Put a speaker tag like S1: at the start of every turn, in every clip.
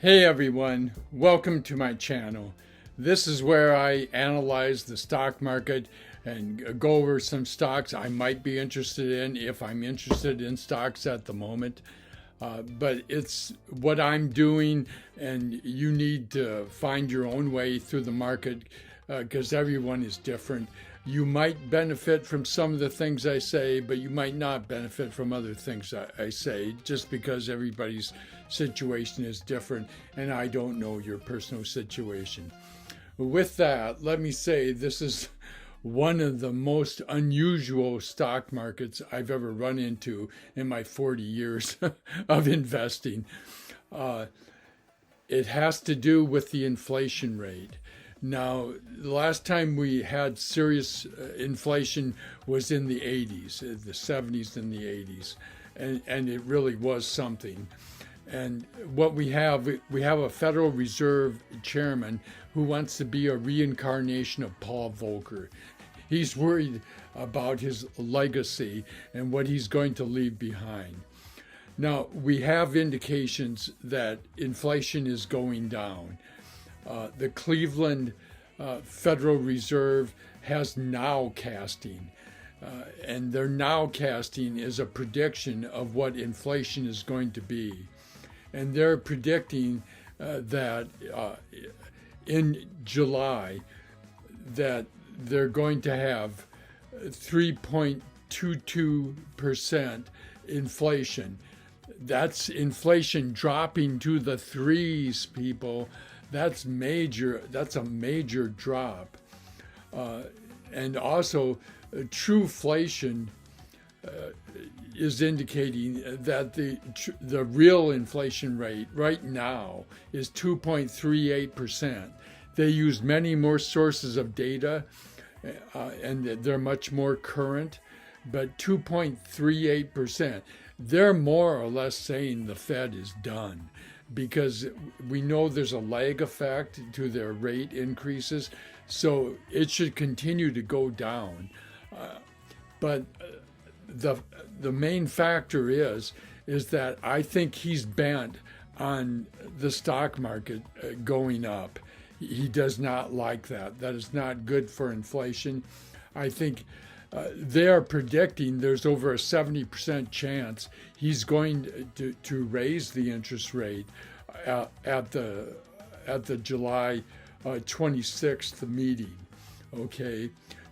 S1: Hey everyone, welcome to my channel. This is where I analyze the stock market and go over some stocks I might be interested in if I'm interested in stocks at the moment. But it's what I'm doing, and you need to find your own way through the market because everyone is different. You might benefit from some of the things I say, but you might not benefit from other things I say just because everybody's situation is different and I don't know your personal situation. With that, let me say this is one of the most unusual stock markets I've ever run into in my 40 years of investing. It has to do with the inflation rate. Now, the last time we had serious inflation was in the 80s, the 70s and the 80s, and it really was something. And what we have a Federal Reserve chairman who wants to be a reincarnation of Paul Volcker. He's worried about his legacy and what he's going to leave behind. Now, we have indications that inflation is going down. The Cleveland Federal Reserve has nowcasting, and their nowcasting is a prediction of what inflation is going to be. And they're predicting that in July that they're going to have 3.22% inflation. That's inflation dropping to the threes, people. That's major. That's a major drop. And also, trueflation is indicating that the real inflation rate right now is 2.38%. They use many more sources of data, and they're much more current, but 2.38%. They're more or less saying the Fed is done, because we know there's a lag effect to their rate increases, so it should continue to go down. But the main factor is that I think he's bent on the stock market going up. He does not like that. That is not good for inflation. I think they are predicting there's over a 70% chance he's going to raise the interest rate at the July 26th meeting. Okay.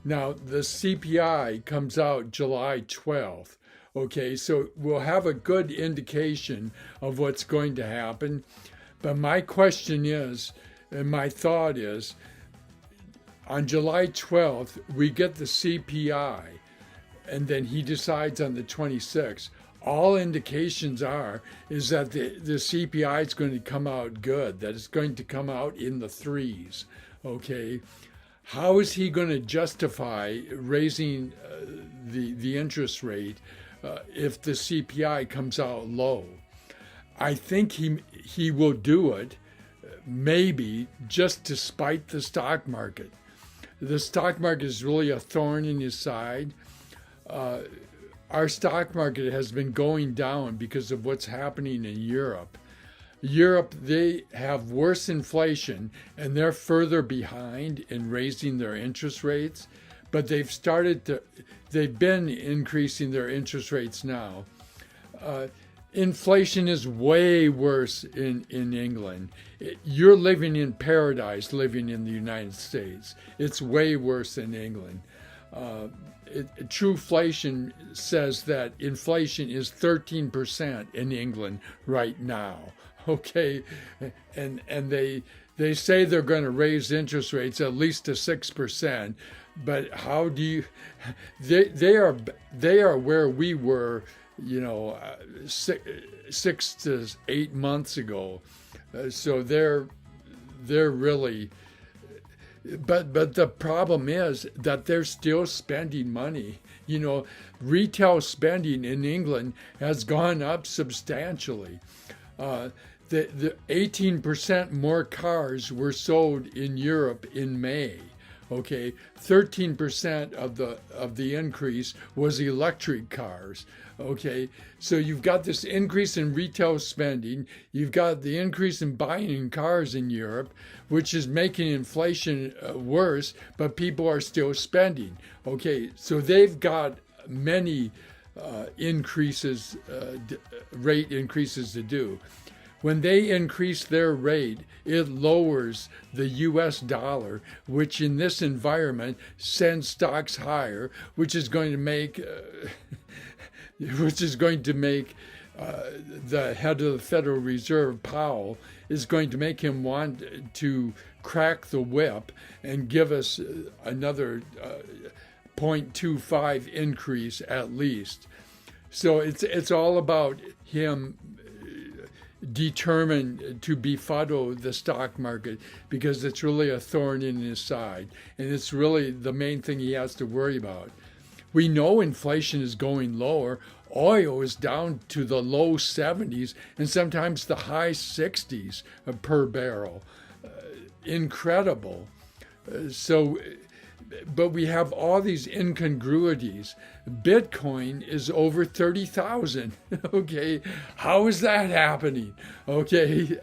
S1: Now, the CPI comes out July 12th. Okay, so we'll have a good indication of what's going to happen. But my question is, and my thought is, on July 12th, we get the CPI, and then he decides on the 26th. All indications is that the CPI is going to come out good, that it's going to come out in the threes, okay? How is he going to justify raising the interest rate if the CPI comes out low? I think he will do it, maybe just to spite the stock market. The stock market is really a thorn in his side. Our stock market has been going down because of what's happening in Europe. Europe, they have worse inflation and they're further behind in raising their interest rates, but they've been increasing their interest rates now. Inflation is way worse in England. You're living in paradise living in the United States. It's way worse in England. Trueflation says that inflation is 13% in England right now. Okay, and they say they're going to raise interest rates at least to 6%, but how do you? They are where we were, 6 to 8 months ago. So they're really. But the problem is that they're still spending money. Retail spending in England has gone up substantially. The 18% more cars were sold in Europe in May. Okay, 13% of the increase was electric cars. Okay, so you've got this increase in retail spending, you've got the increase in buying cars in Europe, which is making inflation worse, but people are still spending. Okay, so they've got many increases, rate increases to do. When they increase their rate, it lowers the US dollar, which in this environment sends stocks higher, which is going to make the head of the Federal Reserve, Powell, is going to make him want to crack the whip and give us another 0.25 increase at least. So it's all about him determined to befuddle the stock market because it's really a thorn in his side. And it's really the main thing he has to worry about. We know inflation is going lower. Oil is down to the low 70s and sometimes the high 60s per barrel. Incredible. But we have all these incongruities. Bitcoin is over 30,000. Okay, how is that happening? Okay,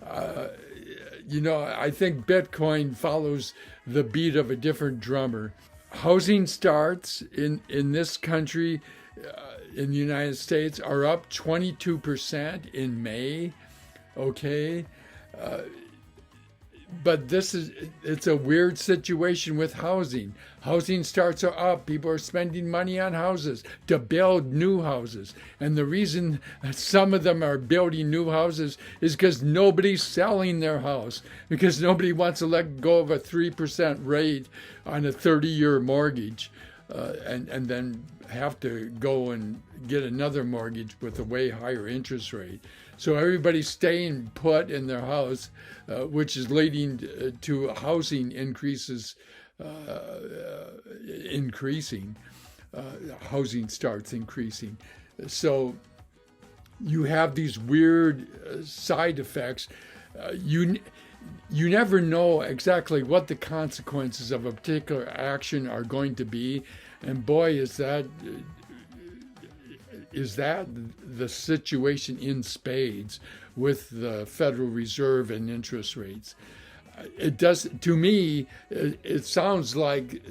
S1: I think Bitcoin follows the beat of a different drummer. Housing starts in this country, in the United States, are up 22% in May. Okay. But it's a weird situation with housing. Housing starts are up. People are spending money on houses to build new houses. And the reason some of them are building new houses is because nobody's selling their house, because nobody wants to let go of a 3% rate on a 30-year mortgage and then have to go and get another mortgage with a way higher interest rate. So everybody's staying put in their house, which is leading to housing increases, housing starts increasing. So you have these weird side effects. You never know exactly what the consequences of a particular action are going to be, and boy, is that the situation in spades with the Federal Reserve and interest rates. It does, to me, it sounds like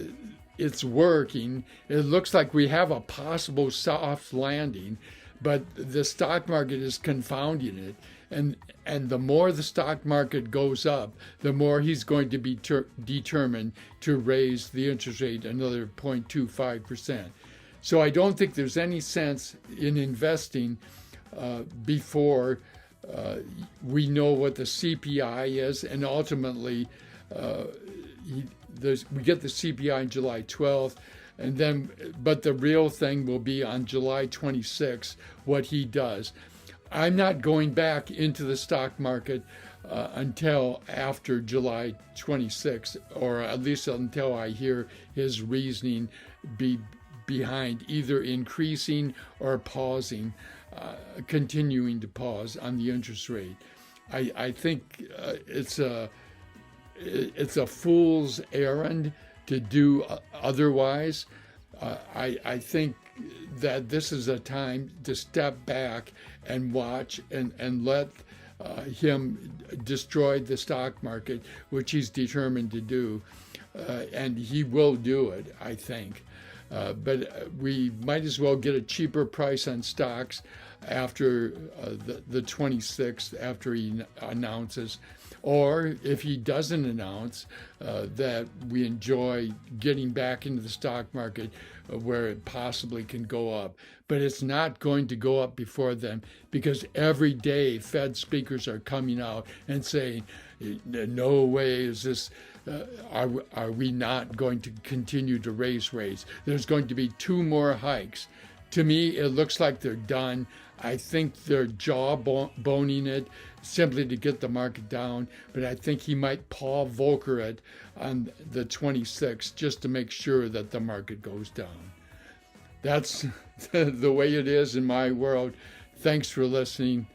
S1: it's working. It looks like we have a possible soft landing, but the stock market is confounding it. And the more the stock market goes up, the more he's going to be determined to raise the interest rate another 0.25%. So I don't think there's any sense in investing before we know what the CPI is, and ultimately we get the CPI on July 12th, but the real thing will be on July 26th, what he does. I'm not going back into the stock market until after July 26th, or at least until I hear his reasoning behind either increasing or pausing, continuing to pause on the interest rate. I think it's a fool's errand to do otherwise. I think that this is a time to step back and watch and let him destroy the stock market, which he's determined to do, and he will do it, I think. But we might as well get a cheaper price on stocks after the 26th, after he announces. Or if he doesn't announce, that we enjoy getting back into the stock market where it possibly can go up. But it's not going to go up before then, because every day Fed speakers are coming out and saying, no way is this, are we not going to continue to raise rates? There's going to be 2 more hikes. To me, it looks like they're done. I think they're jawboning it simply to get the market down, but I think he might Paul Volcker it on the 26th just to make sure that the market goes down. That's the way it is in my world. Thanks for listening.